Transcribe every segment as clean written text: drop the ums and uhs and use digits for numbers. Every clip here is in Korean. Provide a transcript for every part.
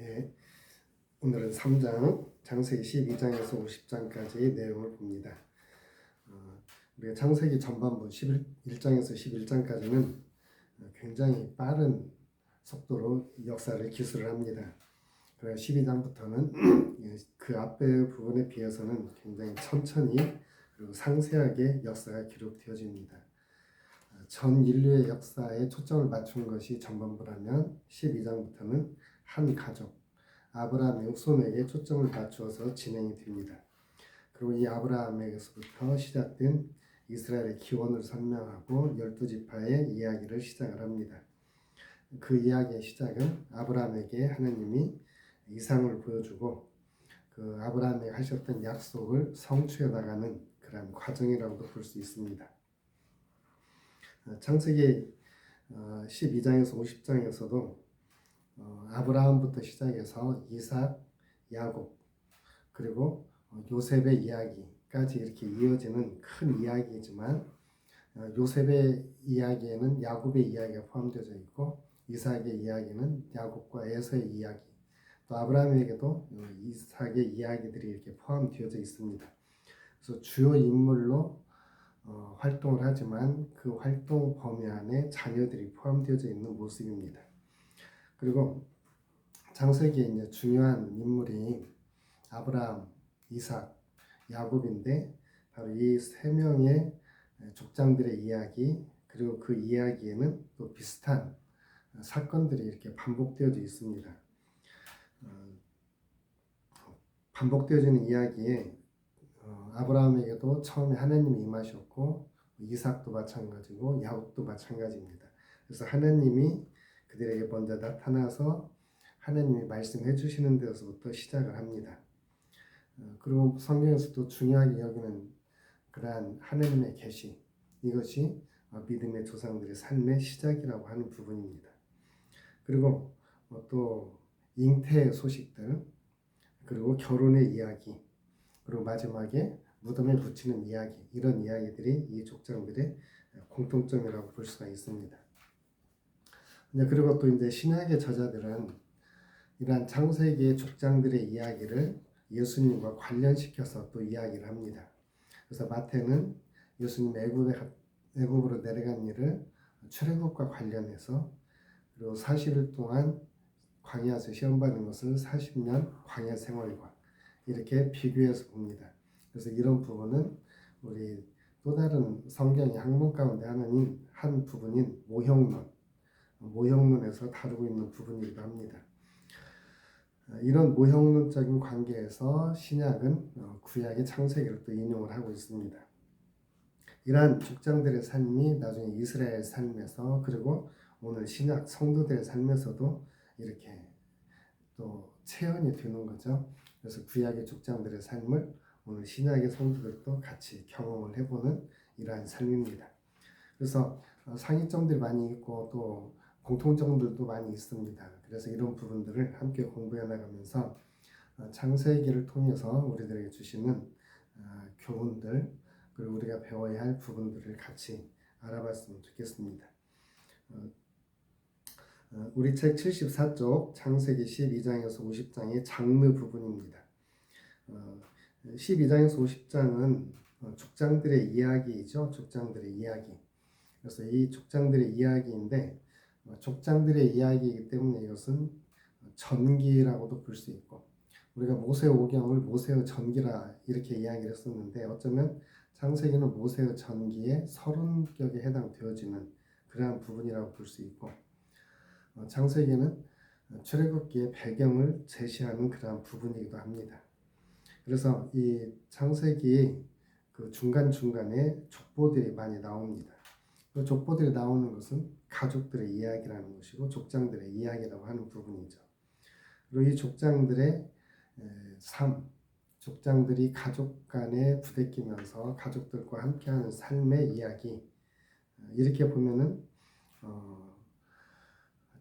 예, 오늘은 3장, 창세기 12장에서 50장까지의 내용을 봅니다. 우리가 창세기 전반부 11장에서 11장까지는 굉장히 빠른 속도로 역사를 기술을 합니다. 그래서 12장부터는 그 앞에 부분에 비해서는 굉장히 천천히 그리고 상세하게 역사가 기록되어집니다. 전 인류의 역사에 초점을 맞춘 것이 전반부라면 12장부터는 한 가족, 아브라함의 후손에게 초점을 맞추어서 진행이 됩니다. 그리고 이 아브라함에게서부터 시작된 이스라엘의 기원을 설명하고 12지파의 이야기를 시작을 합니다. 그 이야기의 시작은 아브라함에게 하나님이 이상을 보여주고 그 아브라함에게 하셨던 약속을 성취해 나가는 그런 과정이라고도 볼 수 있습니다. 창세기 12장에서 50장에서도 아브라함부터 시작해서 이삭, 야곱, 그리고 요셉의 이야기까지 이렇게 이어지는 큰 이야기이지만 요셉의 이야기에는 야곱의 이야기가 포함되어 있고 이삭의 이야기는 야곱과 에서의 이야기, 또 아브라함에게도 이삭의 이야기들이 이렇게 포함되어져 있습니다. 그래서 주요 인물로 활동을 하지만 그 활동 범위 안에 자녀들이 포함되어져 있는 모습입니다. 그리고 창세기에 이제 중요한 인물이 아브라함, 이삭, 야곱인데 바로 이 세 명의 족장들의 이야기, 그리고 그 이야기에는 또 비슷한 사건들이 이렇게 반복되어져 있습니다. 반복되어지는 이야기에 아브라함에게도 처음에 하나님이 임하셨고 이삭도 마찬가지고 야곱도 마찬가지입니다. 그래서 하나님이 그들에게 먼저 나타나서 하나님이 말씀해 주시는 데서부터 시작을 합니다. 그리고 성경에서도 중요하게 여기는 그러한 하나님의 계시, 이것이 믿음의 조상들의 삶의 시작이라고 하는 부분입니다. 그리고 또 잉태의 소식들, 그리고 결혼의 이야기, 그리고 마지막에 무덤에 붙이는 이야기, 이런 이야기들이 이 족장들의 공통점이라고 볼 수가 있습니다. 그리고 또 이제 신약의 저자들은 이러한 창세기의 족장들의 이야기를 예수님과 관련시켜서 또 이야기를 합니다. 그래서 마태는 예수님 애굽으로 내려간 일을 출애굽과 관련해서, 그리고 40일 동안 광야에서 시험 받은 것을 40년 광야 생활과 이렇게 비교해서 봅니다. 그래서 이런 부분은 우리 또 다른 성경의 학문 가운데 한 부분인 모형론에서 다루고 있는 부분이기도 합니다. 이런 모형론적인 관계에서 신약은 구약의 창세기를 또 인용을 하고 있습니다. 이러한 족장들의 삶이 나중에 이스라엘 삶에서, 그리고 오늘 신약 성도들의 삶에서도 이렇게 또 체현이 되는 거죠. 그래서 구약의 족장들의 삶을 오늘 신약의 성도들도 같이 경험을 해보는 이러한 삶입니다. 그래서 상이점들이 많이 있고 또 공통점들도 많이 있습니다. 그래서 이런 부분들을 함께 공부해 나가면서 창세기를 통해서 우리들에게 주시는 교훈들, 그리고 우리가 배워야 할 부분들을 같이 알아봤으면 좋겠습니다. 우리 책 74쪽 창세기 12장에서 50장의 장르 부분입니다. 12장에서 50장은 족장들의 이야기이죠. 족장들의 이야기. 그래서 이 족장들의 이야기인데 족장들의 이야기이기 때문에 이것은 전기라고도 볼 수 있고, 우리가 모세오경을 모세의 전기라 이렇게 이야기를 했었는데 어쩌면 창세기는 모세의 전기의 서론격에 해당되어지는 그러한 부분이라고 볼 수 있고, 창세기는 출애굽기의 배경을 제시하는 그러한 부분이기도 합니다. 그래서 이 창세기 그 중간중간에 족보들이 많이 나옵니다. 그 족보들이 나오는 것은 가족들의 이야기라는 것이고 족장들의 이야기라고 하는 부분이죠. 그리고 이 족장들의 삶, 족장들이 가족 간에 부대끼면서 가족들과 함께하는 삶의 이야기, 이렇게 보면은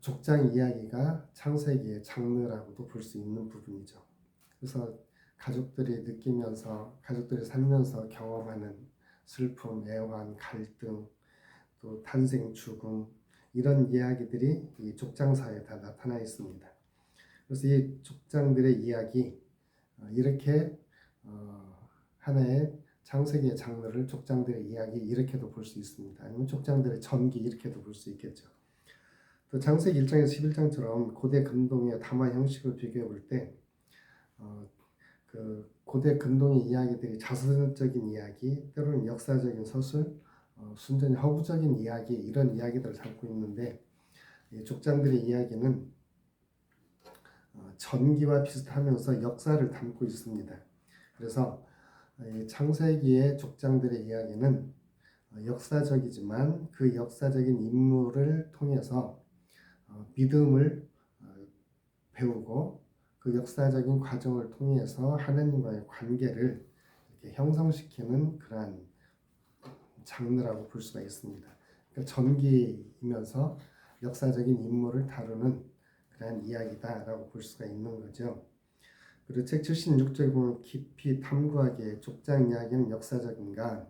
족장 이야기가 창세기의 장르라고도 볼 수 있는 부분이죠. 그래서 가족들이 느끼면서, 가족들이 살면서 경험하는 슬픔, 애환, 갈등, 또 탄생, 죽음, 이런 이야기들이 이 족장사에 다 나타나 있습니다. 그래서 이 족장들의 이야기 이렇게 하나의 창세기의 장르를 족장들의 이야기 이렇게도 볼 수 있습니다. 아니면 족장들의 전기 이렇게도 볼 수 있겠죠. 또 창세기 1장에서 11장처럼 고대 근동의 담화 형식을 비교해 볼 때 그 고대 근동의 이야기들이 자서전적인 이야기, 때로는 역사적인 서술, 순전히 허구적인 이야기 이런 이야기들을 담고 있는데 이 족장들의 이야기는 전기와 비슷하면서 역사를 담고 있습니다. 그래서 창세기의 족장들의 이야기는 역사적이지만 그 역사적인 인물을 통해서 믿음을 배우고 그 역사적인 과정을 통해서 하나님과의 관계를 이렇게 형성시키는 그러한 장르라고 볼 수가 있습니다. 그러니까 전기이면서 역사적인 인물을 다루는 그러한 이야기다라고 볼 수가 있는 거죠. 그리고 책 76쪽에 보면 깊이 탐구하기에 족장 이야기는 역사적인가?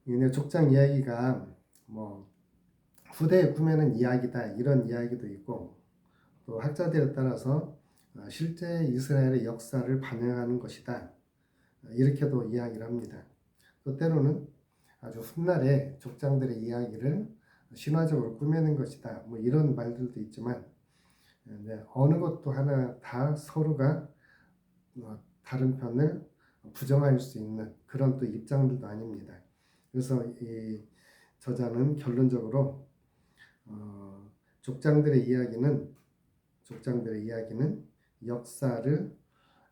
근데 족장 이야기가 뭐 후대에 꾸며낸 이야기다 이런 이야기도 있고 또 학자들에 따라서 실제 이스라엘의 역사를 반영하는 것이다 이렇게도 이야기를 합니다. 또 때로는 아주 훗날에 족장들의 이야기를 신화적으로 꾸며낸 것이다 뭐 이런 말들도 있지만 어느 것도 하나 다 서로가 다른 편을 부정할 수 있는 그런 또 입장들도 아닙니다. 그래서 이 저자는 결론적으로 족장들의 이야기는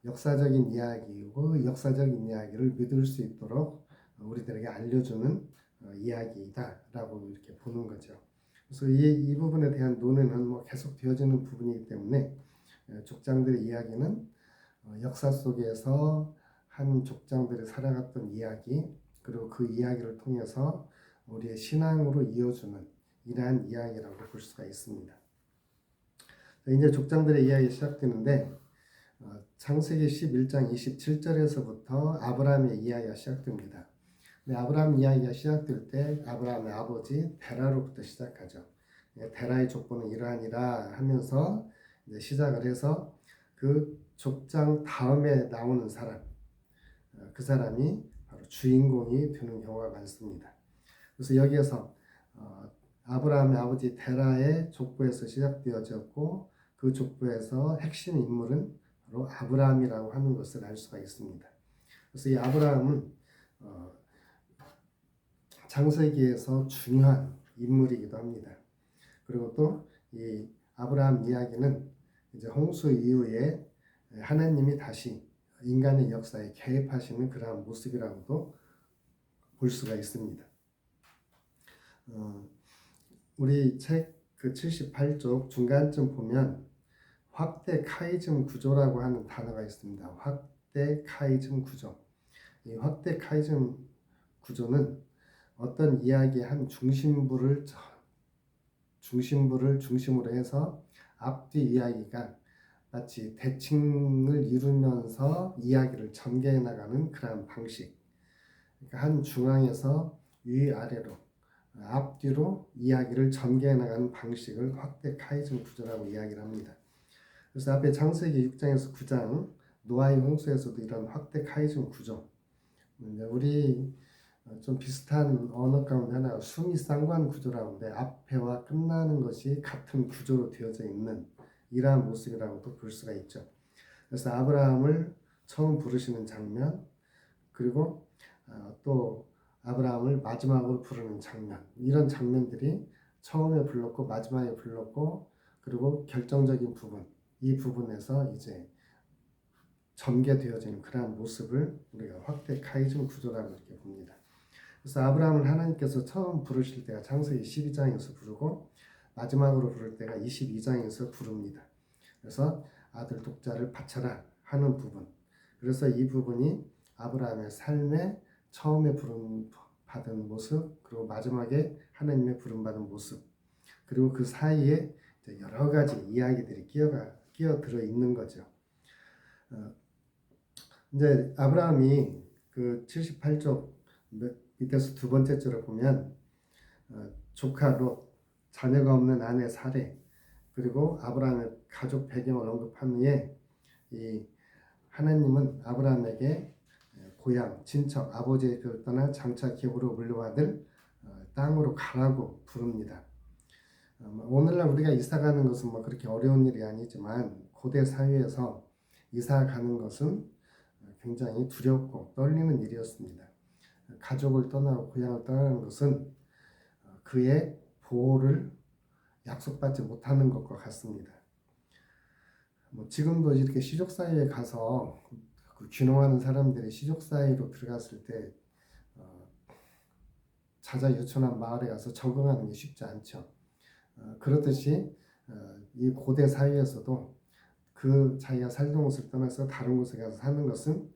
역사적인 이야기이고 역사적인 이야기를 믿을 수 있도록 우리들에게 알려주는 이야기다라고 이렇게 보는 거죠. 그래서 이 부분에 대한 논의는 뭐 계속 되어지는 부분이기 때문에 족장들의 이야기는 역사 속에서 한 족장들이 살아갔던 이야기 그리고 그 이야기를 통해서 우리의 신앙으로 이어주는 이러한 이야기라고 볼 수가 있습니다. 이제 족장들의 이야기 시작되는데 창세기 11장 27절에서부터 아브라함의 이야기가 시작됩니다. 아브라함 이야기가 시작될 때 아브라함의 아버지 데라로부터 시작하죠. 데라의 족보는 이러하니라 하면서 이제 시작을 해서 그 족장 다음에 나오는 사람, 그 사람이 바로 주인공이 되는 경우가 많습니다. 그래서 여기에서 아브라함의 아버지 데라의 족보에서 시작되어졌고 그 족보에서 핵심 인물은 바로 아브라함이라고 하는 것을 알 수가 있습니다. 그래서 이 아브라함은 창세기에서 중요한 인물이기도 합니다. 그리고 또 이 아브라함 이야기는 이제 홍수 이후에 하나님이 다시 인간의 역사에 개입하시는 그러한 모습이라고도 볼 수가 있습니다. 우리 책 그 78쪽 중간쯤 보면 확대 카이즘 구조라고 하는 단어가 있습니다. 확대 카이즘 구조. 이 확대 카이즘 구조는 어떤 이야기의 한 중심부를 중심으로 해서 앞뒤 이야기가 마치 대칭을 이루면서 이야기를 전개해 나가는 그러한 방식. 그러니까 한 중앙에서 위아래로 앞뒤로 이야기를 전개해 나가는 방식을 확대 카이즘 구조라고 이야기를 합니다. 그래서 앞에 창세기 6장에서 9장 노아의 홍수에서도 이런 확대 카이즘 구조, 우리 좀 비슷한 언어 가운데 하나 수미상관 구조라고 하는데 앞에와 끝나는 것이 같은 구조로 되어져 있는 이러한 모습이라고도 볼 수가 있죠. 그래서 아브라함을 처음 부르시는 장면, 그리고 또 아브라함을 마지막으로 부르는 장면, 이런 장면들이 처음에 불렀고 마지막에 불렀고 그리고 결정적인 부분, 이 부분에서 이제 전개되어지는 그러한 모습을 우리가 확대 카이즘 구조라고 이렇게 봅니다. 그래서 아브라함을 하나님께서 처음 부르실 때가 창세기 12장에서 부르고 마지막으로 부를 때가 22장에서 부릅니다. 그래서 아들 독자를 바쳐라 하는 부분. 그래서 이 부분이 아브라함의 삶에 처음에 부름받은 모습, 그리고 마지막에 하나님의 부름받은 모습, 그리고 그 사이에 여러 가지 이야기들이 끼어들어 있는 거죠. 이제 아브라함이 그 78쪽 밑에서 두 번째 줄을 보면 조카 롯, 자녀가 없는 아내 사레, 그리고 아브라함의 가족 배경을 언급한 후에 이 하나님은 아브라함에게 고향, 친척, 아버지의 그 떠나 장차 기업으로 물려받을 땅으로 가라고 부릅니다. 오늘날 우리가 이사 가는 것은 뭐 그렇게 어려운 일이 아니지만 고대 사회에서 이사 가는 것은 굉장히 두렵고 떨리는 일이었습니다. 가족을 떠나고 고향을 떠나는 것은 그의 보호를 약속받지 못하는 것과 같습니다. 지금도 이렇게 시족 사이에 가서 그 귀농하는 사람들이 시족 사이로 들어갔을 때 자자 유천한 마을에 가서 적응하는 게 쉽지 않죠. 그렇듯이 이 고대 사회에서도 그 자기가 살던 곳을 떠나서 다른 곳에 가서 사는 것은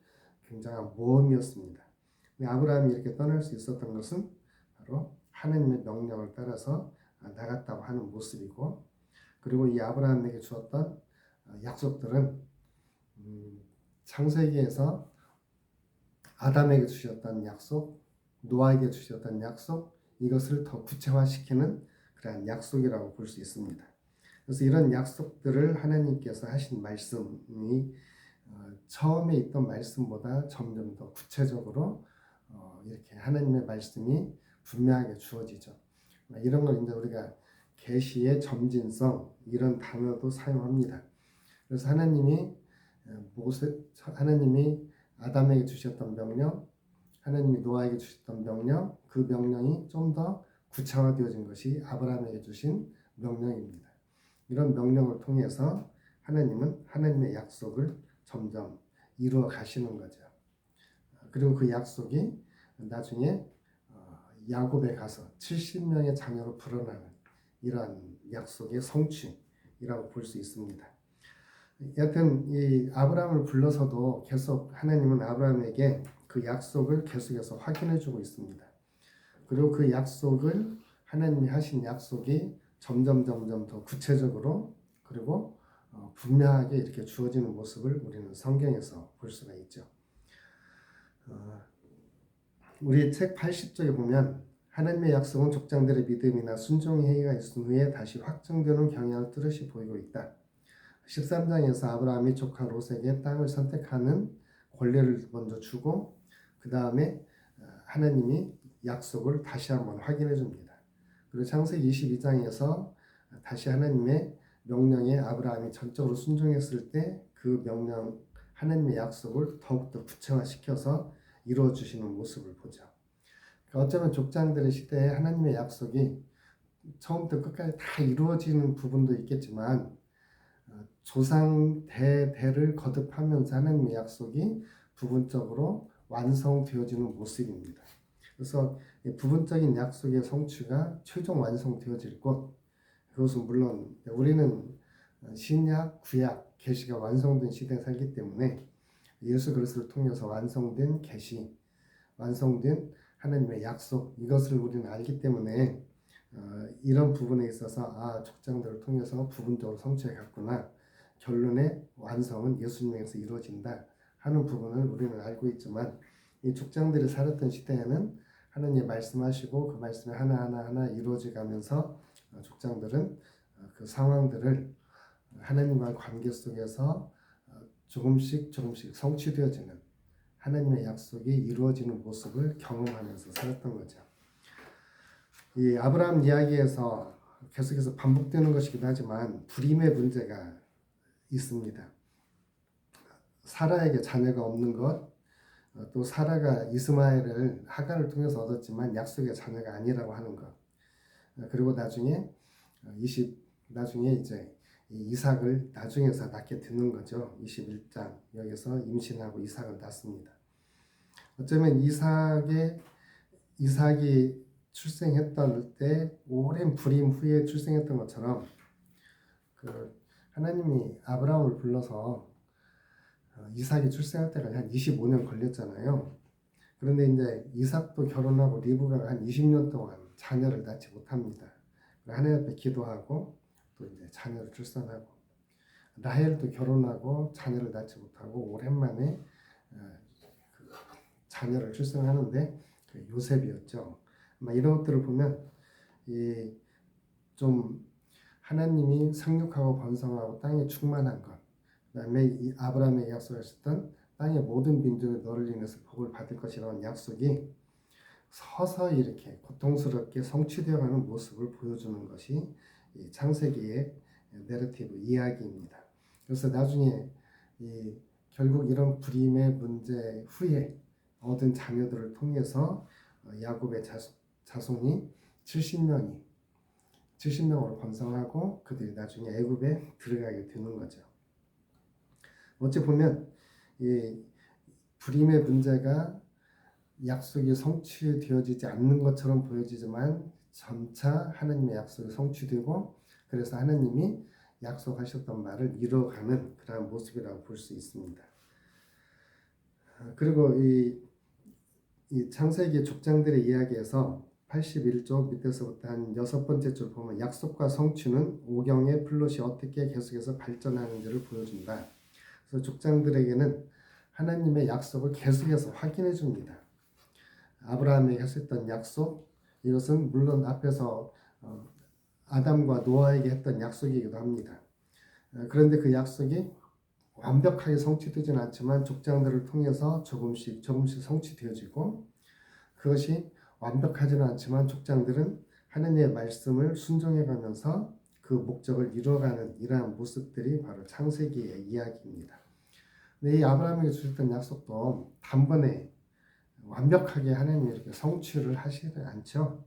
굉장한 모험이었습니다. 아브라함이 이렇게 떠날 수 있었던 것은 바로 하나님의 명령을 따라서 나갔다고 하는 모습이고, 그리고 이 아브라함에게 주었던 약속들은 창세기에서 아담에게 주셨던 약속, 노아에게 주셨던 약속, 이것을 더 구체화시키는 그러한 약속이라고 볼 수 있습니다. 그래서 이런 약속들을 하나님께서 하신 말씀이 처음에 있던 말씀보다 점점 더 구체적으로 이렇게 하나님의 말씀이 분명하게 주어지죠. 이런 걸 이제 우리가 계시의 점진성 이런 단어도 사용합니다. 그래서 하나님이 아담에게 주셨던 명령, 하나님이 노아에게 주셨던 명령, 그 명령이 좀 더 구체화되어진 것이 아브라함에게 주신 명령입니다. 이런 명령을 통해서 하나님은 하나님의 약속을 점점 이루어 가시는 거죠. 그리고 그 약속이 나중에 야곱에 가서 70명의 자녀로 불어나는 이러한 약속의 성취이라고 볼 수 있습니다. 여하튼 이 아브라함을 불러서도 계속 하나님은 아브라함에게 그 약속을 계속해서 확인해 주고 있습니다. 그리고 그 약속을 하나님이 하신 약속이 점점 더 구체적으로 그리고 분명하게 이렇게 주어지는 모습을 우리는 성경에서 볼 수가 있죠. 우리 책 80쪽에 보면 하나님의 약속은 족장들의 믿음이나 순종의 행위가 있은 후에 다시 확정되는 경향을 뚜렷이 보이고 있다. 13장에서 아브라함이 조카 롯에게 땅을 선택하는 권리를 먼저 주고 그 다음에 하나님이 약속을 다시 한번 확인해 줍니다. 그리고 창세기 22장에서 다시 하나님의 명령에 아브라함이 전적으로 순종했을 때 그 명령 하나님의 약속을 더욱더 구체화시켜서 이루어 주시는 모습을 보죠. 어쩌면 족장들의 시대에 하나님의 약속이 처음부터 끝까지 다 이루어지는 부분도 있겠지만 조상 대대를 거듭하면서 하나님의 약속이 부분적으로 완성되어지는 모습입니다. 그래서 부분적인 약속의 성취가 최종 완성되어질 것, 그것은 물론 우리는 신약, 구약, 계시가 완성된 시대에 살기 때문에 예수 그리스도를 통해서 완성된 계시, 완성된 하나님의 약속, 이것을 우리는 알기 때문에 이런 부분에 있어서 족장들을 통해서 부분적으로 성취해 갔구나, 결론의 완성은 예수님에서 이루어진다 하는 부분을 우리는 알고 있지만, 이 족장들이 살았던 시대에는 하나님이 말씀하시고 그 말씀이 하나하나 이루어져 가면서 족장들은 그 상황들을 하나님과의 관계 속에서 조금씩 성취되어지는 하나님의 약속이 이루어지는 모습을 경험하면서 살았던 거죠. 이 아브라함 이야기에서 계속해서 반복되는 것이기도 하지만 불임의 문제가 있습니다. 사라에게 자녀가 없는 것, 또 사라가 이스마엘을 하갈을 통해서 얻었지만 약속의 자녀가 아니라고 하는 것, 그리고 나중에 이제 이삭을 나중에서 낳게 되는 거죠. 21장 여기서 임신하고 이삭을 낳습니다. 어쩌면 이삭이 출생했던 때 오랜 불임 후에 출생했던 것처럼 하나님이 아브라함을 불러서 이삭이 출생할 때까지 한 25년 걸렸잖아요. 그런데 이제 이삭도 결혼하고 리브가가 한 20년 동안 자녀를 낳지 못합니다. 하나님 앞에 기도하고 또 이제 자녀를 출산하고, 라헬도 결혼하고 자녀를 낳지 못하고 오랜만에 자녀를 출산하는데 요셉이었죠. 이런 것들을 보면 좀 하나님이 생육하고 번성하고 땅에 충만한 것, 그다음에 이 아브라함에게 약속하셨던 땅의 모든 빈들이 너를 인해서 복을 받을 것이라는 약속이 서서히 이렇게 고통스럽게 성취되어가는 모습을 보여주는 것이 이 창세기의 내러티브 이야기입니다. 그래서 나중에 결국 이런 불임의 문제 후에 얻은 자녀들을 통해서 야곱의 자손이 70명으로 번성하고 그들이 나중에 애굽에 들어가게 되는 거죠. 어찌 보면 이 불임의 문제가 약속이 성취되어지지 않는 것처럼 보여지지만 점차 하나님의 약속이 성취되고 그래서 하나님이 약속하셨던 말을 이루어가는 그런 모습이라고 볼 수 있습니다. 그리고 이 창세기 족장들의 이야기에서 81쪽 밑에서부터 한 6번째 줄 보면 약속과 성취는 오경의 플롯이 어떻게 계속해서 발전하는지를 보여준다. 그래서 족장들에게는 하나님의 약속을 계속해서 확인해 줍니다. 아브라함에게 했었던 약속, 이것은 물론 앞에서 아담과 노아에게 했던 약속이기도 합니다. 그런데 그 약속이 완벽하게 성취되지는 않지만 족장들을 통해서 조금씩 성취되어지고 그것이 완벽하지는 않지만 족장들은 하나님의 말씀을 순종해가면서 그 목적을 이루어가는 이러한 모습들이 바로 창세기의 이야기입니다. 근데 이 아브라함에게 주셨던 약속도 단번에 완벽하게 하나님이 이렇게 성취를 하시지 않죠.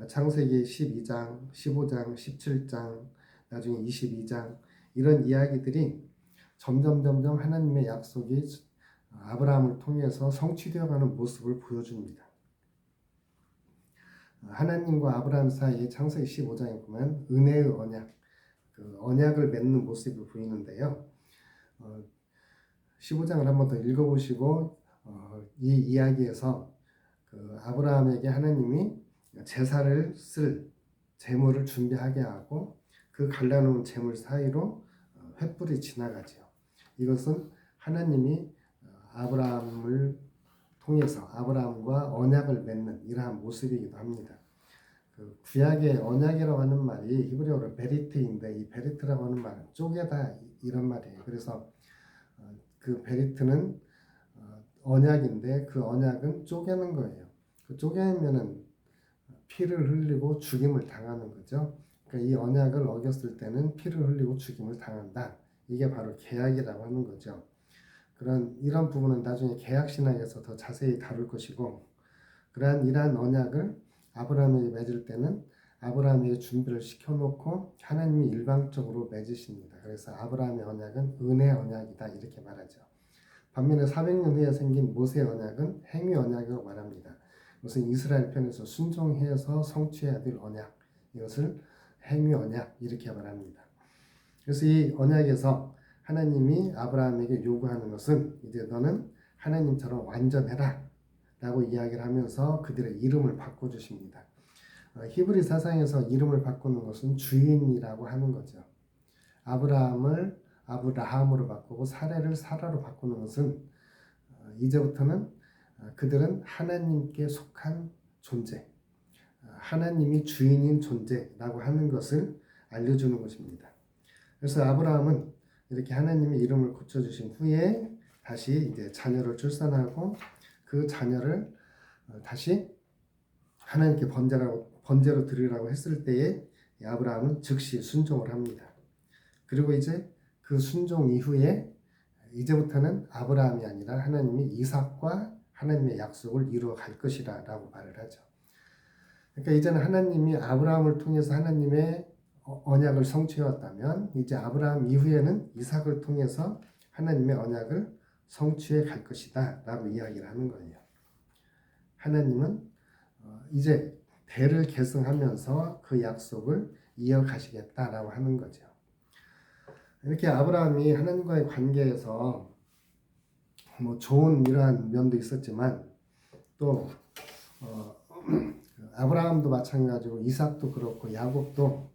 창세기 12장, 15장, 17장, 나중에 22장 이런 이야기들이 점점 하나님의 약속이 아브라함을 통해서 성취되어가는 모습을 보여줍니다. 하나님과 아브라함 사이의 창세기 15장에 보면 은혜의 언약, 그 언약을 맺는 모습이 보이는데요. 15장을 한번 더 읽어보시고 이 이야기에서 그 아브라함에게 하나님이 제사를 쓸 제물을 준비하게 하고 그 갈라놓은 제물 사이로 횃불이 지나가죠. 이것은 하나님이 아브라함을 통해서 아브라함과 언약을 맺는 이러한 모습이기도 합니다. 그 구약의 언약이라고 하는 말이 히브리어로 베리트인데 이 베리트라고 하는 말은 쪼개다 이런 말이에요. 그래서 그 베리트는 언약인데 그 언약은 쪼개는 거예요. 그 쪼개면은 피를 흘리고 죽임을 당하는 거죠. 그러니까 이 언약을 어겼을 때는 피를 흘리고 죽임을 당한다. 이게 바로 계약이라고 하는 거죠. 이런 부분은 나중에 계약 신학에서 더 자세히 다룰 것이고, 이러한 언약을 아브라함에게 맺을 때는 아브라함에게 준비를 시켜놓고 하나님이 일방적으로 맺으십니다. 그래서 아브라함의 언약은 은혜 언약이다 이렇게 말하죠. 반면에 400년 후에 생긴 모세의 언약은 행위 언약이라고 말합니다. 이것은 이스라엘 편에서 순종해서 성취해야 될 언약, 이것을 행위 언약 이렇게 말합니다. 그래서 이 언약에서 하나님이 아브라함에게 요구하는 것은 이제 너는 하나님처럼 완전해라 라고 이야기를 하면서 그들의 이름을 바꿔주십니다. 히브리 사상에서 이름을 바꾸는 것은 주인이라고 하는 거죠. 아브라함을 아브라함으로 바꾸고 사레를 사라로 바꾸는 것은 이제부터는 그들은 하나님께 속한 존재, 하나님이 주인인 존재라고 하는 것을 알려주는 것입니다. 그래서 아브라함은 이렇게 하나님의 이름을 고쳐주신 후에 다시 이제 자녀를 출산하고 그 자녀를 다시 하나님께 번제로 드리라고 했을 때에 아브라함은 즉시 순종을 합니다. 그리고 이제 그 순종 이후에 이제부터는 아브라함이 아니라 하나님이 이삭과 하나님의 약속을 이루어 갈 것이라 라고 말을 하죠. 그러니까 이제는 하나님이 아브라함을 통해서 하나님의 언약을 성취해왔다면 이제 아브라함 이후에는 이삭을 통해서 하나님의 언약을 성취해 갈 것이다 라고 이야기를 하는 거예요. 하나님은 이제 대를 계승하면서 그 약속을 이어가시겠다라고 하는 거죠. 이렇게 아브라함이 하나님과의 관계에서 좋은 이러한 면도 있었지만 또 아브라함도 마찬가지고 이삭도 그렇고 야곱도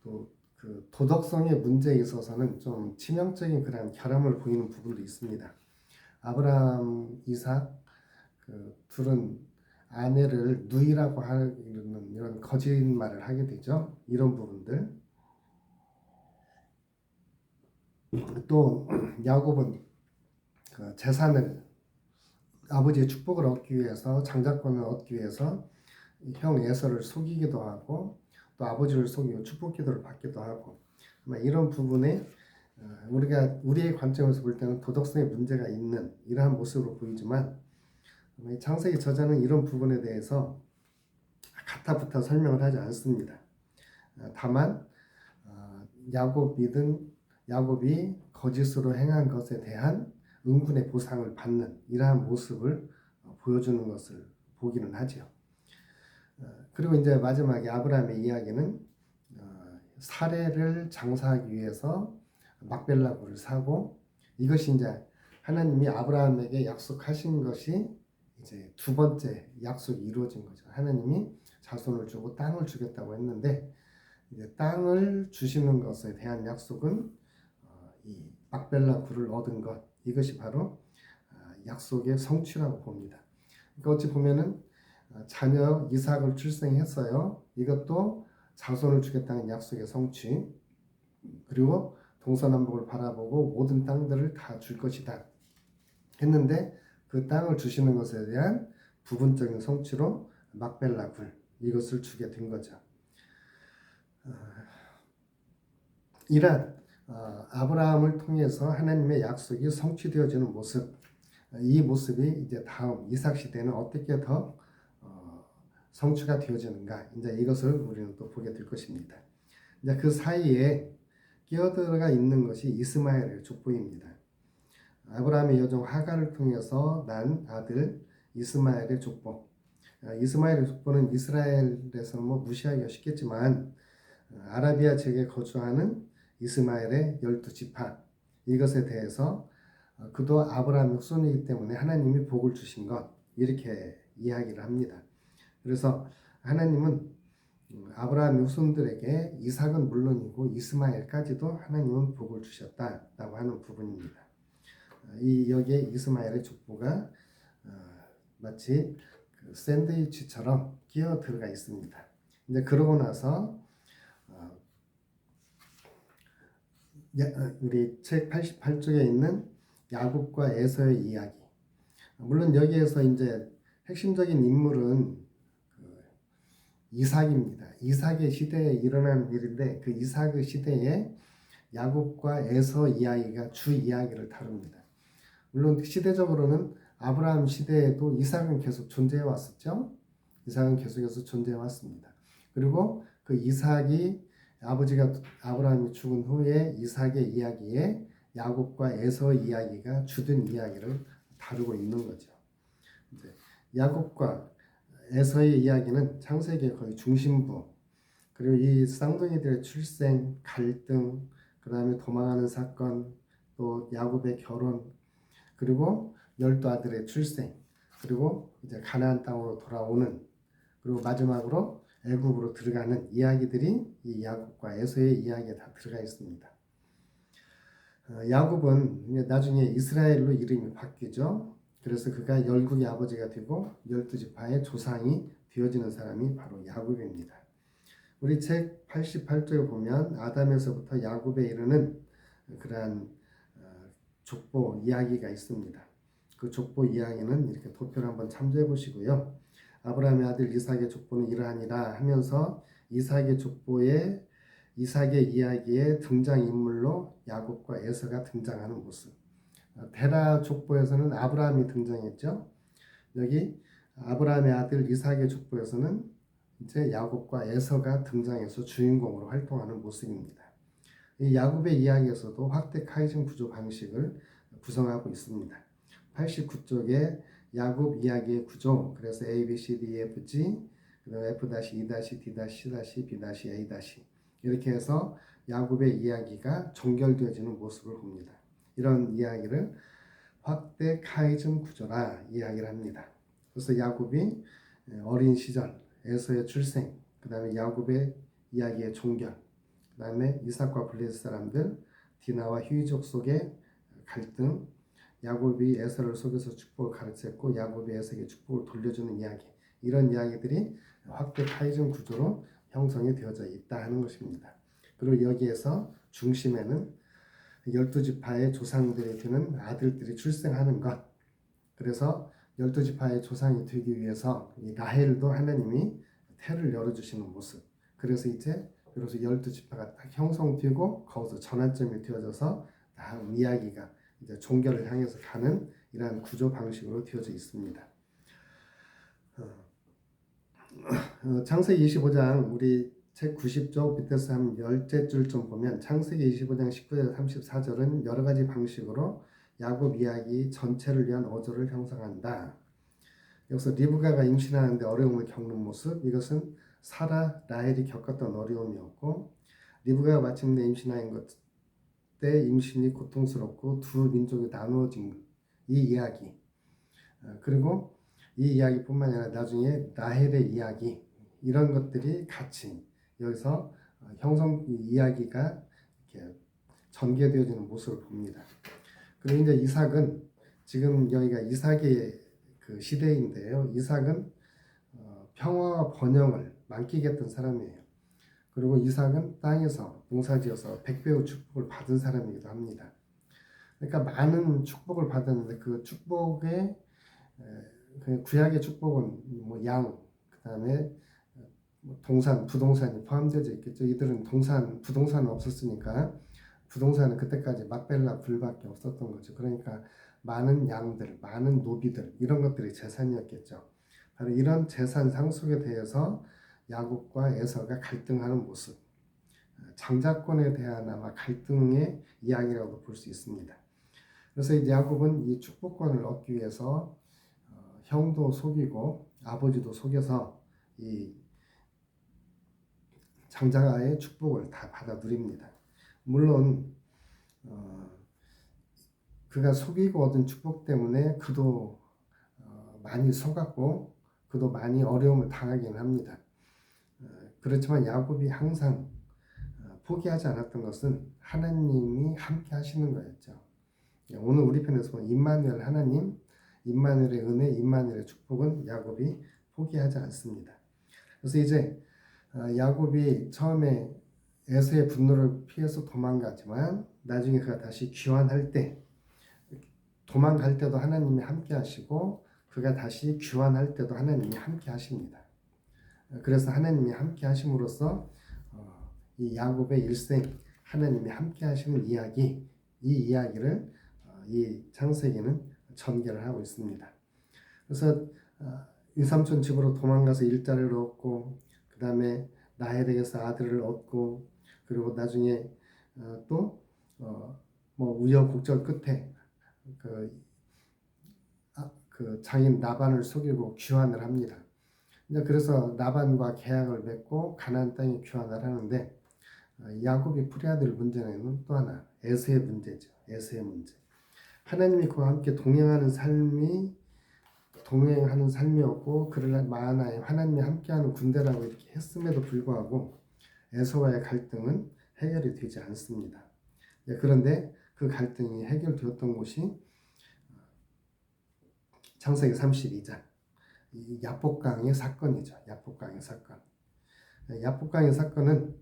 또 그 도덕성의 문제에 있어서는 좀 치명적인 그런 결함을 보이는 부분도 있습니다. 아브라함, 이삭 그 둘은 아내를 누이라고 하는 이런 거짓말을 하게 되죠. 이런 부분들. 또 야곱은 그 재산을 아버지의 축복을 얻기 위해서 장자권을 얻기 위해서 형 에서를 속이기도 하고 또 아버지를 속이고 축복 기도를 받기도 하고 이런 부분에 우리가 우리의 관점에서 볼 때는 도덕성에 문제가 있는 이러한 모습으로 보이지만 창세기 저자는 이런 부분에 대해서 가타부타 설명을 하지 않습니다. 다만 야곱이 거짓으로 행한 것에 대한 응분의 보상을 받는 이러한 모습을 보여주는 것을 보기는 하죠. 그리고 이제 마지막에 아브라함의 이야기는 사례를 장사하기 위해서 막벨라굴을 사고 이것이 이제 하나님이 아브라함에게 약속하신 것이 이제 두 번째 약속이 이루어진 거죠. 하나님이 자손을 주고 땅을 주겠다고 했는데 이제 땅을 주시는 것에 대한 약속은 이 막벨라 굴을 얻은 것 이것이 바로 약속의 성취라고 봅니다. 그러니까 어찌 보면은 자녀 이삭을 출생했어요. 이것도 자손을 주겠다는 약속의 성취. 그리고 동서남북을 바라보고 모든 땅들을 다 줄 것이다 했는데 그 땅을 주시는 것에 대한 부분적인 성취로 막벨라 굴 이것을 주게 된 거죠. 이란 아브라함을 통해서 하나님의 약속이 성취되어지는 모습, 이 모습이 이제 다음 이삭 시대는 어떻게 더 성취가 되어지는가, 이제 이것을 우리는 또 보게 될 것입니다. 이제 그 사이에 끼어들어가 있는 것이 이스마엘의 족보입니다. 아브라함의 여종 하갈을 통해서 난 아들 이스마엘의 족보. 이스마엘의 족보는 이스라엘에서는 무시하기가 쉽겠지만 아라비아 지역에 거주하는 이스마엘의 12지파 이것에 대해서 그도 아브라함의 후손이기 때문에 하나님이 복을 주신 것 이렇게 이야기를 합니다. 그래서 하나님은 아브라함의 후손들에게 이삭은 물론이고 이스마엘까지도 하나님은 복을 주셨다라고 하는 부분입니다. 여기에 이스마엘의 족보가 마치 샌드위치처럼 끼어 들어가 있습니다. 이제 그러고 나서 우리 책 88쪽에 있는 야곱과 에서의 이야기. 물론 여기에서 이제 핵심적인 인물은 이삭입니다. 이삭의 시대에 일어난 일인데 그 이삭의 시대에 야곱과 에서 이야기가 주 이야기를 다룹니다. 물론 시대적으로는 아브라함 시대에도 이삭은 계속 존재해 왔었죠. 이삭은 계속해서 존재해 왔습니다. 그리고 그 이삭이 아버지가 아브라함이 죽은 후에 이삭의 이야기에 야곱과 에서 이야기가 주된 이야기를 다루고 있는 거죠. 야곱과 에서의 이야기는 창세기의 거의 중심부, 그리고 이 쌍둥이들의 출생, 갈등, 그 다음에 도망하는 사건, 또 야곱의 결혼, 그리고 12아들의 출생, 그리고 이제 가나안 땅으로 돌아오는, 그리고 마지막으로 애굽으로 들어가는 이야기들이 이 야곱과 에서의 이야기에 다 들어가 있습니다. 야곱은 나중에 이스라엘로 이름이 바뀌죠. 그래서 그가 열국의 아버지가 되고 12지파의 조상이 되어지는 사람이 바로 야곱입니다. 우리 책 88쪽에 보면 아담에서부터 야곱에 이르는 그러한 족보 이야기가 있습니다. 그 족보 이야기는 이렇게 도표를 한번 참조해 보시고요. 아브라함의 아들 이삭의 족보는 이러하니라 하면서 이삭의 이야기의 등장인물로 야곱과 에서가 등장하는 모습. 데라 족보에서는 아브라함이 등장했죠. 여기 아브라함의 아들 이삭의 족보에서는 이제 야곱과 에서가 등장해서 주인공으로 활동하는 모습입니다. 이 야곱의 이야기에서도 확대 카이즘 구조 방식을 구성하고 있습니다. 89쪽에 야곱 이야기의 구조, 그래서 A, B, C, D, F, G, F-E, D-C, B-A 이렇게 해서 야곱의 이야기가 종결되어지는 모습을 봅니다. 이런 이야기를 확대 카이즘 구조라 이야기를 합니다. 그래서 야곱이 어린 시절, 에서의 출생, 그 다음에 야곱의 이야기의 종결, 그 다음에 이삭과 블레셋 사람들, 디나와 휴이족 속의 갈등, 야곱이 에서를 속여서 축복을 가르쳤고 야곱이 에서에게 축복을 돌려주는 이야기, 이런 이야기들이 확대 카이즘 구조로 형성이 되어져 있다 하는 것입니다. 그리고 여기에서 중심에는 12지파의 조상들이 되는 아들들이 출생하는 것. 그래서 12지파의 조상이 되기 위해서 이 라헬도 하나님이 태를 열어주시는 모습. 그래서 이제 비로소 12지파가 딱 형성되고 거기서 전환점이 되어져서 다음 이야기가 이제 종교를 향해서 가는 이러한 구조 방식으로 되어져 있습니다. 창세기 25장 우리 책 90쪽 밑에서 한 10째 줄 좀 보면 창세기 25장 19절 34절은 여러 가지 방식으로 야곱 이야기 전체를 위한 어조를 형성한다. 여기서 리브가가 임신하는데 어려움을 겪는 모습, 이것은 사라, 라헬이 겪었던 어려움이었고, 리브가가 마침내 임신한 것 때 임신이 고통스럽고 두 민족이 나누어진 이 이야기, 그리고 이 이야기뿐만 아니라 나중에 라헬의 이야기, 이런 것들이 같이 여기서 형성 이야기가 이렇게 전개되어지는 모습을 봅니다. 그리고 이제 이삭은 지금 여기가 이삭의 그 시대인데요. 이삭은 평화와 번영을 만끽했던 사람이에요. 그리고 이삭은 땅에서 농사지어서 100배의 축복을 받은 사람이기도 합니다. 그러니까 많은 축복을 받았는데 그 축복에 그 구약의 축복은 뭐 양, 그다음에 동산, 부동산이 포함되어 있겠죠. 이들은 부동산은 없었으니까 부동산은 그때까지 막벨라 불밖에 없었던 거죠. 그러니까 많은 양들, 많은 노비들 이런 것들이 재산이었겠죠. 바로 이런 재산 상속에 대해서 야곱과 에서가 갈등하는 모습, 장자권에 대한 아마 갈등의 이야기라고 볼 수 있습니다. 그래서 이제 야곱은 이 축복권을 얻기 위해서 형도 속이고 아버지도 속여서 이 장자의 축복을 다 받아 누립니다. 물론 그가 속이고 얻은 축복 때문에 그도 많이 속았고 그도 많이 어려움을 당하긴 합니다. 그렇지만 야곱이 항상 포기하지 않았던 것은 하나님이 함께 하시는 거였죠. 오늘 우리 편에서 보면 임마누엘 하나님, 임마누엘의 은혜, 임마누엘의 축복은 야곱이 포기하지 않습니다. 그래서 이제 야곱이 처음에 에서의 분노를 피해서 도망가지만 나중에 그가 다시 귀환할 때 도망갈 때도 하나님이 함께 하시고 그가 다시 귀환할 때도 하나님이 함께 하십니다. 그래서 하나님이 함께 하심으로써 이 야곱의 일생 하나님이 함께 하시는 이야기, 이 이야기를 이 창세기는 전개를 하고 있습니다. 그래서 이삼촌 집으로 도망가서 일자리를 얻고 그 다음에 라헬에게서 아들을 얻고 그리고 나중에 또 뭐 우여곡절 끝에 그 장인 라반을 속이고 귀환을 합니다. 그래서 라반과 계약을 맺고 가나안 땅에 귀환을 하는데 야곱이 풀어야 될 문제는 또 하나 에서의 문제죠. 에서의 문제. 하나님이 그와 함께 동행하는 삶이었고 그를 마하나에 하나님이 함께하는 군대라고 이렇게 했음에도 불구하고 에서와의 갈등은 해결이 되지 않습니다. 그런데 그 갈등이 해결되었던 곳이 창세기 32장 이 야복강의 사건이죠. 야복강의 사건. 야복강의 사건은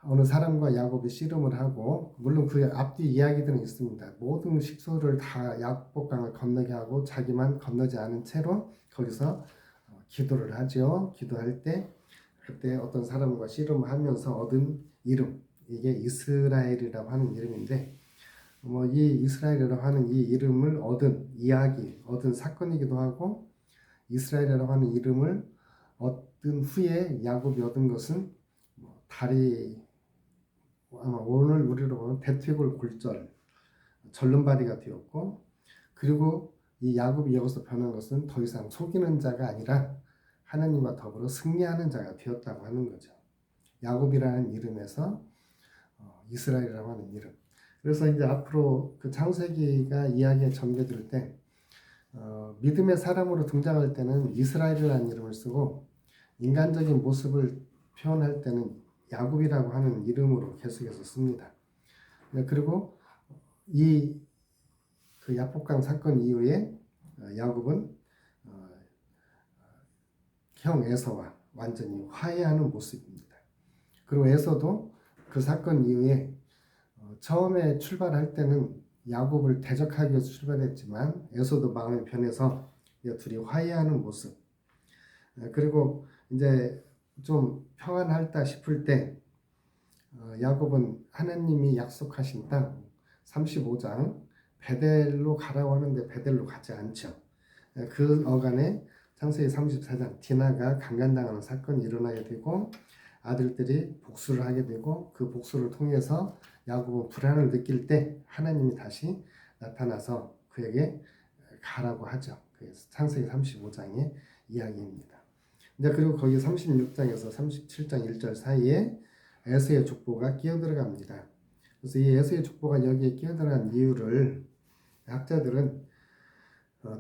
어느 사람과 야곱이 씨름을 하고 물론 그 앞뒤 이야기들은 있습니다. 모든 식소를 다 야복강을 건너게 하고 자기만 건너지 않은 채로 거기서 기도를 하죠. 기도할 때 그때 어떤 사람과 씨름을 하면서 얻은 이름 이게 이스라엘이라고 하는 이름인데 이 이스라엘이라고 하는 이 이름을 얻은 사건이기도 하고 이스라엘이라고 하는 이름을 얻은 후에 야곱이 얻은 것은 다리 아마 오늘 우리로 보면 대퇴골 골절 절름발이가 되었고 그리고 이 야곱이 여기서 변한 것은 더 이상 속이는 자가 아니라 하나님과 더불어 승리하는 자가 되었다고 하는 거죠. 야곱이라는 이름에서 이스라엘이라고 하는 이름. 그래서 이제 앞으로 그 창세기가 이야기에 전개될 때 믿음의 사람으로 등장할 때는 이스라엘이라는 이름을 쓰고 인간적인 모습을 표현할 때는 야곱이라고 하는 이름으로 계속해서 씁니다. 그리고 그 야복강 사건 이후에 야곱은 형 에서와 완전히 화해하는 모습입니다. 그리고 에서도 그 사건 이후에 처음에 출발할 때는 야곱을 대적하기 위해서 출발했지만 에서도 마음이 변해서 이 둘이 화해하는 모습. 그리고 이제 좀 평안할다 싶을 때 야곱은 하나님이 약속하신 땅 35장 베델로 가라고 하는데 베델로 가지 않죠. 그 어간에 창세기 34장 디나가 강간당하는 사건이 일어나게 되고 아들들이 복수를 하게 되고 그 복수를 통해서 야곱은 불안을 느낄 때 하나님이 다시 나타나서 그에게 가라고 하죠. 그래서 창세기 35장의 이야기입니다. 이제 그리고 거기 36장에서 37장 1절 사이에 에서의 족보가 끼어들어갑니다. 그래서 이 에서의 족보가 여기에 끼어들어간 이유를 학자들은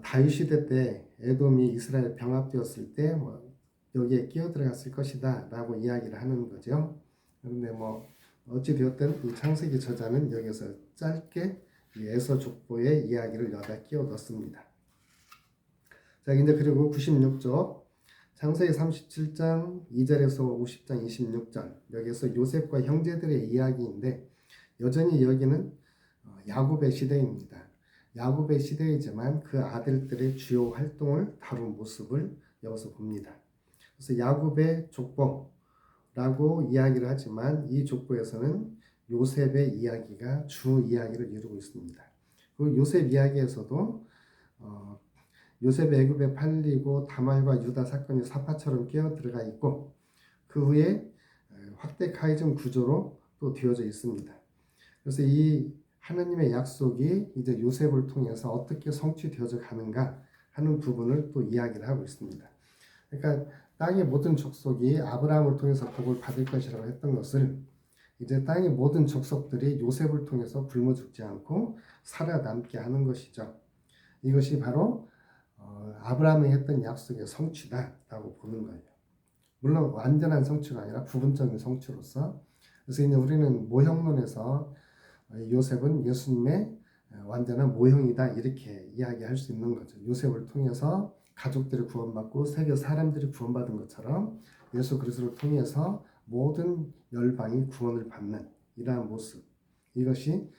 다윗 시대 때 에돔이 이스라엘 병합되었을 때 여기에 끼어들어갔을 것이다 라고 이야기를 하는 거죠. 그런데 어찌되었든 이 창세기 저자는 여기서 짧게 이 에서 족보의 이야기를 여기다 끼워 넣습니다. 자, 이제 그리고 96쪽 창세기 37장 2절에서 50장 26절 여기에서 요셉과 형제들의 이야기인데 여전히 여기는 야곱의 시대입니다. 야곱의 시대이지만 그 아들들의 주요 활동을 다룬 모습을 여기서 봅니다. 그래서 야곱의 족보라고 이야기를 하지만 이 족보에서는 요셉의 이야기가 주 이야기를 이루고 있습니다. 그 요셉 이야기에서도 요셉 애굽에 팔리고 다말과 유다 사건이 사파처럼 끼어 들어가 있고 그 후에 확대 카이즘 구조로 또 되어져 있습니다. 그래서 이 하나님의 약속이 이제 요셉을 통해서 어떻게 성취되어져 가는가 하는 부분을 또 이야기를 하고 있습니다. 그러니까 땅의 모든 족속이 아브라함을 통해서 복을 받을 것이라고 했던 것을 이제 땅의 모든 족속들이 요셉을 통해서 굶어 죽지 않고 살아남게 하는 것이죠. 이것이 바로 아브라함이 했던 약속의 성취다라고 보는 거예요. 물론 완전한 성취가 아니라 부분적인 성취로서. 그래서 이제 우리는 모형론에서 요셉은 예수님의 완전한 모형이다 이렇게 이야기할 수 있는 거죠. 요셉을 통해서 가족들이 구원받고 세계 사람들이 구원받은 것처럼 예수 그리스도를 통해서 모든 열방이 구원을 받는 이러한 모습, 이것이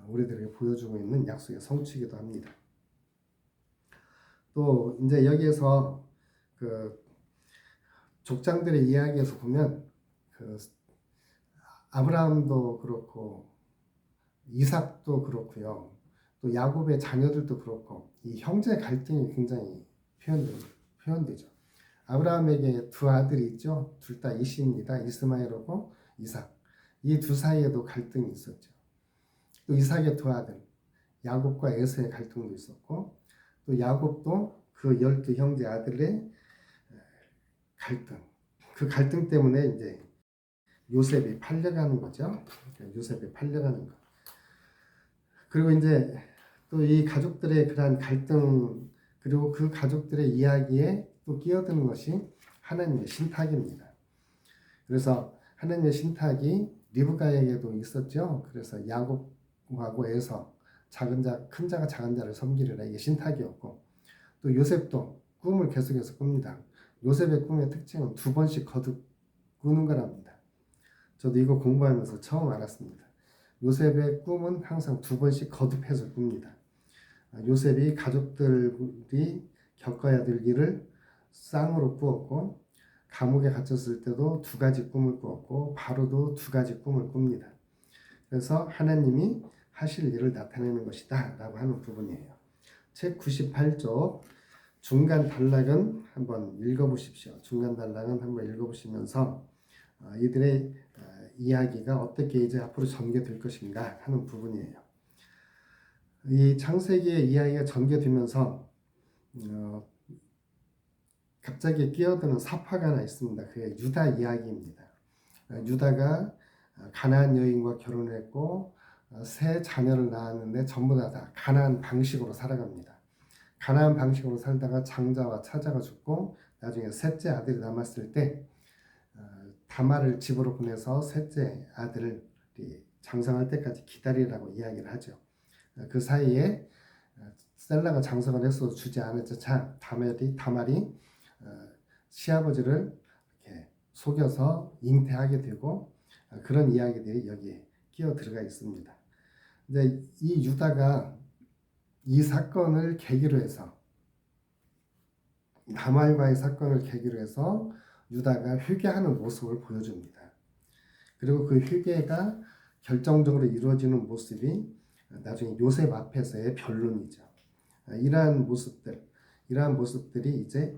우리들에게 보여주고 있는 약속의 성취이기도 합니다. 또 이제 여기에서 그 족장들의 이야기에서 보면 그 아브라함도 그렇고 이삭도 그렇고요. 또 야곱의 자녀들도 그렇고 이 형제 갈등이 굉장히 표현되죠. 아브라함에게 두 아들이 있죠. 둘 다 이시입니다. 이스마엘하고 이삭. 이 두 사이에도 갈등이 있었죠. 또 이삭의 두 아들 야곱과 에서의 갈등도 있었고 또 야곱도 그 12 형제 아들의 갈등. 그 갈등 때문에 이제 요셉이 팔려가는 거죠. 요셉이 팔려가는 것. 그리고 이제 또 이 가족들의 그러한 갈등 그리고 그 가족들의 이야기에 또 끼어드는 것이 하나님의 신탁입니다. 그래서 하나님의 신탁이 리브가에게도 있었죠. 그래서 야곱하고 에서 큰 자가 작은 자를 섬기리라 이게 신탁이었고 또 요셉도 꿈을 계속해서 꿉니다. 요셉의 꿈의 특징은 2번씩 거듭 꾸는 거랍니다. 저도 이거 공부하면서 처음 알았습니다. 요셉의 꿈은 항상 2번씩 거듭해서 꿉니다. 요셉이 가족들이 겪어야 될 일을 쌍으로 꾸었고 감옥에 갇혔을 때도 2가지 꿈을 꾸었고 바로도 2가지 꿈을 꿉니다. 그래서 하나님이 하실 일을 나타내는 것이다 라고 하는 부분이에요. 책 98쪽 중간 단락은 한번 읽어보십시오. 중간 단락은 한번 읽어보시면서 이들의 이야기가 어떻게 이제 앞으로 전개될 것인가 하는 부분이에요. 이 창세기의 이야기가 전개되면서 갑자기 끼어드는 사파가 하나 있습니다. 그게 유다 이야기입니다. 유다가 가나안 여인과 결혼을 했고 세 자녀를 낳았는데 전부 다 가나안 방식으로 살아갑니다. 가나안 방식으로 살다가 장자와 차자가 죽고 나중에 셋째 아들이 남았을 때 다말을 집으로 보내서 셋째 아들이 장성할 때까지 기다리라고 이야기를 하죠. 그 사이에 셀라가 장성을 했어도 주지 않았자 다말이 시아버지를 이렇게 속여서 잉태하게 되고 그런 이야기들이 여기에 끼어 들어가 있습니다. 이제 이 유다가 이 사건을 계기로 해서 다말과의 사건을 계기로 해서 유다가 회개하는 모습을 보여줍니다. 그리고 그 회개가 결정적으로 이루어지는 모습이 나중에 요셉 앞에서의 변론이죠. 이러한 모습들이 이제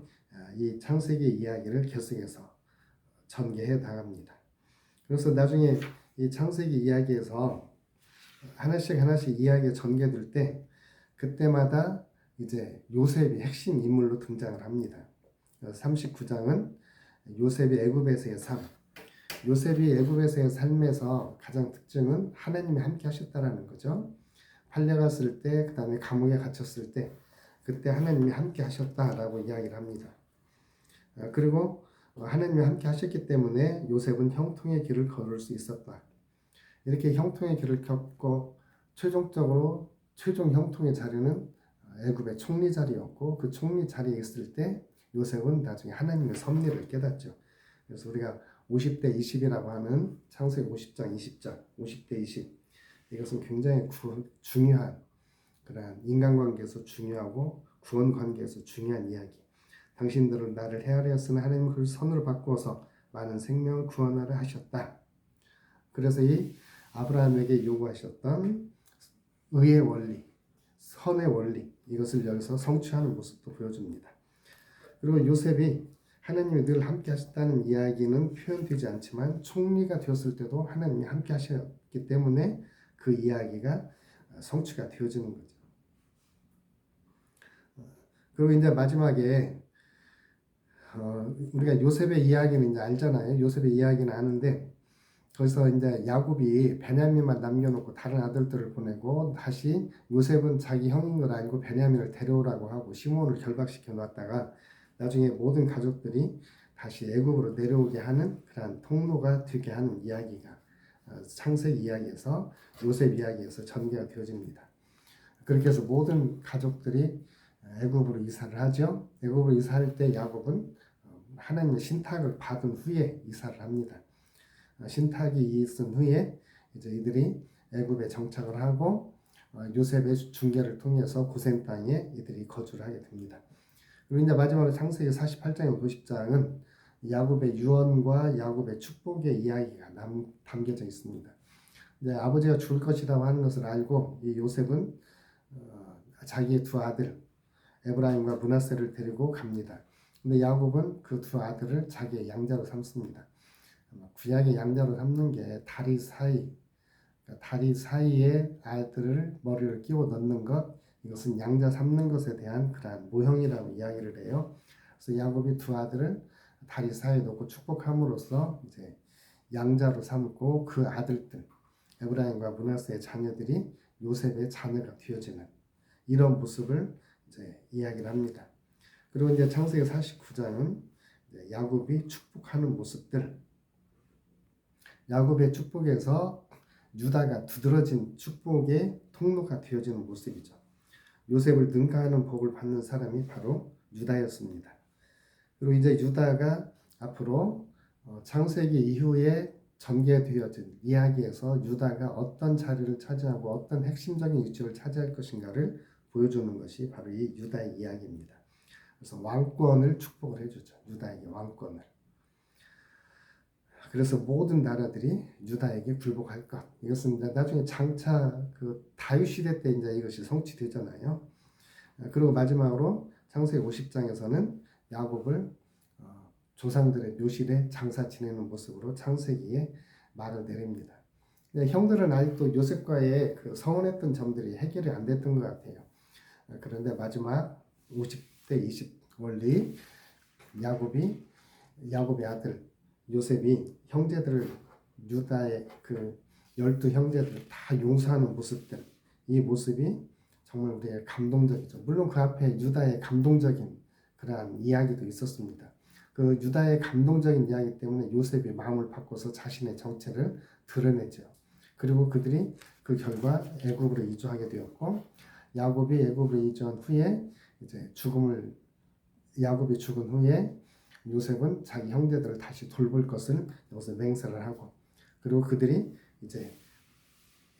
이 창세기 이야기를 계속해서 전개해 나갑니다. 그래서 나중에 이 창세기 이야기에서 하나씩 이야기가 전개될 때 그때마다 이제 요셉이 핵심 인물로 등장을 합니다. 39장은 요셉이 애굽에서의 삶. 요셉이 애굽에서의 삶에서 가장 특징은 하나님이 함께 하셨다라는 거죠. 팔려갔을 때, 그 다음에 감옥에 갇혔을 때, 그때 하나님이 함께 하셨다라고 이야기를 합니다. 그리고 하나님이 함께 하셨기 때문에 요셉은 형통의 길을 걸을 수 있었다. 이렇게 형통의 길을 겪고 최종 형통의 자리는 애굽의 총리 자리였고 그 총리 자리에 있을 때 요셉은 나중에 하나님의 섭리를 깨닫죠. 그래서 우리가 50대 20이라고 하는 창세기 50장 20절 50대 20 이것은 굉장히 중요한 그러한 인간관계에서 중요하고 구원관계에서 중요한 이야기. 당신들은 나를 헤아렸으나 하나님은 그를 선으로 바꾸어서 많은 생명을 구원하려 하셨다. 그래서 이 아브라함에게 요구하셨던 의의 원리, 선의 원리 이것을 여기서 성취하는 모습도 보여줍니다. 그리고 요셉이 하나님이 늘 함께 하셨다는 이야기는 표현되지 않지만 총리가 되었을 때도 하나님이 함께 하셨기 때문에 그 이야기가 성취가 되어지는 거죠. 그리고 이제 마지막에 우리가 요셉의 이야기는 이제 알잖아요. 요셉의 이야기는 아는데 거기서 이제 야곱이 베냐민만 남겨놓고 다른 아들들을 보내고 다시 요셉은 자기 형인 걸 알고 베냐민을 데려오라고 하고 시몬을 결박시켜 놨다가 나중에 모든 가족들이 다시 애굽으로 내려오게 하는 그런 통로가 되게 하는 이야기가 창세기 이야기에서 요셉 이야기에서 전개가 되어집니다. 그렇게 해서 모든 가족들이 애굽으로 이사를 하죠. 애굽으로 이사할 때 야곱은 하나님의 신탁을 받은 후에 이사를 합니다. 신탁이 있은 후에 이제 이들이 애굽에 정착을 하고 요셉의 중개를 통해서 고센 땅에 이들이 거주를 하게 됩니다. 그리고 이제 마지막으로 창세기 48장과 50장은 야곱의 유언과 야곱의 축복의 이야기가 담겨져 있습니다. 이제 아버지가 죽을 것이라고 하는 것을 알고 이 요셉은 자기의 두 아들 에브라임과 므낫세를 데리고 갑니다. 근데 야곱은 그 두 아들을 자기의 양자로 삼습니다. 구약의 양자로 삼는 게 다리 사이에 아들을 머리를 끼워 넣는 것, 이것은 양자 삼는 것에 대한 그러한 모형이라고 이야기를 해요. 그래서 야곱이 두 아들을 다리 사이에 놓고 축복함으로써 이제 양자로 삼고 그 아들들 에브라임과 므낫세의 자녀들이 요셉의 자녀가 되어지는 이런 모습을 이제 이야기를 합니다. 그리고 이제 창세기 49장은 야곱이 축복하는 모습들, 야곱의 축복에서 유다가 두드러진 축복의 통로가 되어지는 모습이죠. 요셉을 능가하는 복을 받는 사람이 바로 유다였습니다. 그리고 이제 유다가 앞으로 창세기 이후에 전개되어진 이야기에서 유다가 어떤 자리를 차지하고 어떤 핵심적인 위치를 차지할 것인가를 보여주는 것이 바로 이 유다의 이야기입니다. 그래서 왕권을 축복을 해주죠. 유다에게 왕권을. 그래서 모든 나라들이 유다에게 굴복할 것. 이것은 나중에 장차 그 다윗 시대 때 이제 이것이 성취되잖아요. 그리고 마지막으로 창세기 50장에서는 야곱을 조상들의 묘실에 장사 지내는 모습으로 창세기에 말을 내립니다. 형들은 아직도 요셉과의 그 서운했던 점들이 해결이 안 됐던 것 같아요. 그런데 마지막 50대 20 원리 야곱의 아들 요셉이 형제들을 유다의 그 12형제들을 다 용서하는 모습들, 이 모습이 정말 우리의 감동적이죠. 물론 그 앞에 유다의 감동적인 그러한 이야기도 있었습니다. 그 유다의 감동적인 이야기 때문에 요셉이 마음을 바꿔서 자신의 정체를 드러내죠. 그리고 그들이 그 결과 애굽으로 이주하게 되었고 야곱이 애굽으로 이주한 후에 이제 야곱이 죽은 후에 요셉은 자기 형제들을 다시 돌볼 것을 여기서 맹세를 하고 그리고 그들이 이제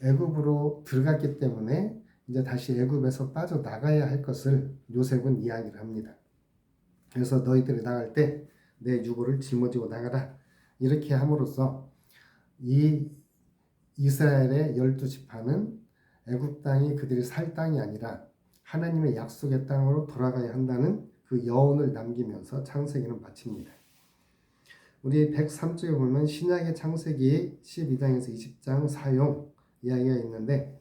애굽으로 들어갔기 때문에 이제 다시 애굽에서 빠져나가야 할 것을 요셉은 이야기를 합니다. 그래서 너희들이 나갈 때 내 유고를 짊어지고 나가라. 이렇게 함으로써 이 이스라엘의 12지파는 애굽 땅이 그들이 살 땅이 아니라 하나님의 약속의 땅으로 돌아가야 한다는 그 여운을 남기면서 창세기는 마칩니다. 우리 103쪽에 보면 신약의 창세기 12장에서 20장 사용 이야기가 있는데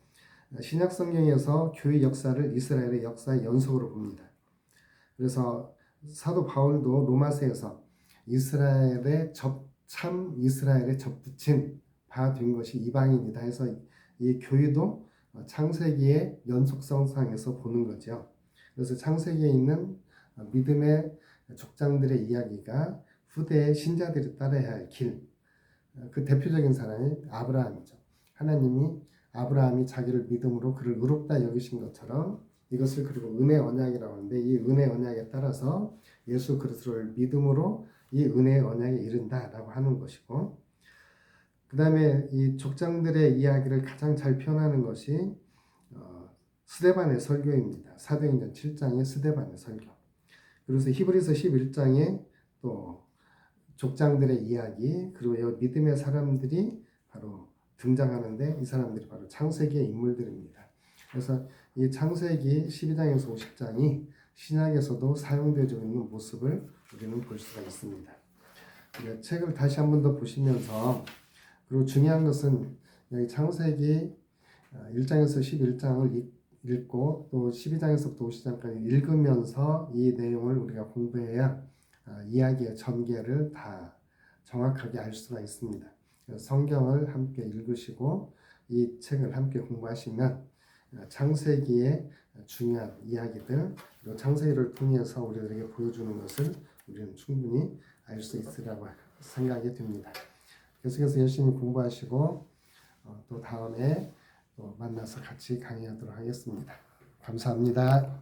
신약 성경에서 교회 역사를 이스라엘의 역사의 연속으로 봅니다. 그래서 사도 바울도 로마서에서 참 이스라엘에 접붙인 바 된 것이 이방인이다 해서 이 교회도 창세기의 연속성상에서 보는 거죠. 그래서 창세기에 있는 믿음의 족장들의 이야기가 후대의 신자들이 따라야 할 길, 그 대표적인 사람이 아브라함이죠. 하나님이 아브라함이 자기를 믿음으로 그를 의롭다 여기신 것처럼 이것을 그리고 은혜 언약이라고 하는데 이 은혜 언약에 따라서 예수 그리스도를 믿음으로 이 은혜의 언약에 이른다라고 하는 것이고, 그 다음에 이 족장들의 이야기를 가장 잘 표현하는 것이 스데반의 설교입니다. 사도행전 7장의 스데반의 설교. 그래서 히브리서 11장에 또 족장들의 이야기, 그리고 믿음의 사람들이 바로 등장하는데 이 사람들이 바로 창세기의 인물들입니다. 그래서 이 창세기 12장에서 50장이 신약에서도 사용되어지고 있는 모습을 우리는 볼 수가 있습니다. 책을 다시 한 번 더 보시면서, 그리고 중요한 것은 여기 창세기 1장에서 11장을 읽고 또 12장에서부터 50장까지 읽으면서 이 내용을 우리가 공부해야 이야기의 전개를 다 정확하게 알 수가 있습니다. 성경을 함께 읽으시고 이 책을 함께 공부하시면 창세기의 중요한 이야기들, 그리고 창세기를 통해서 우리들에게 보여주는 것을 우리는 충분히 알 수 있으라고 생각이 듭니다. 계속해서 열심히 공부하시고 또 다음에 또 만나서 같이 강의하도록 하겠습니다. 감사합니다.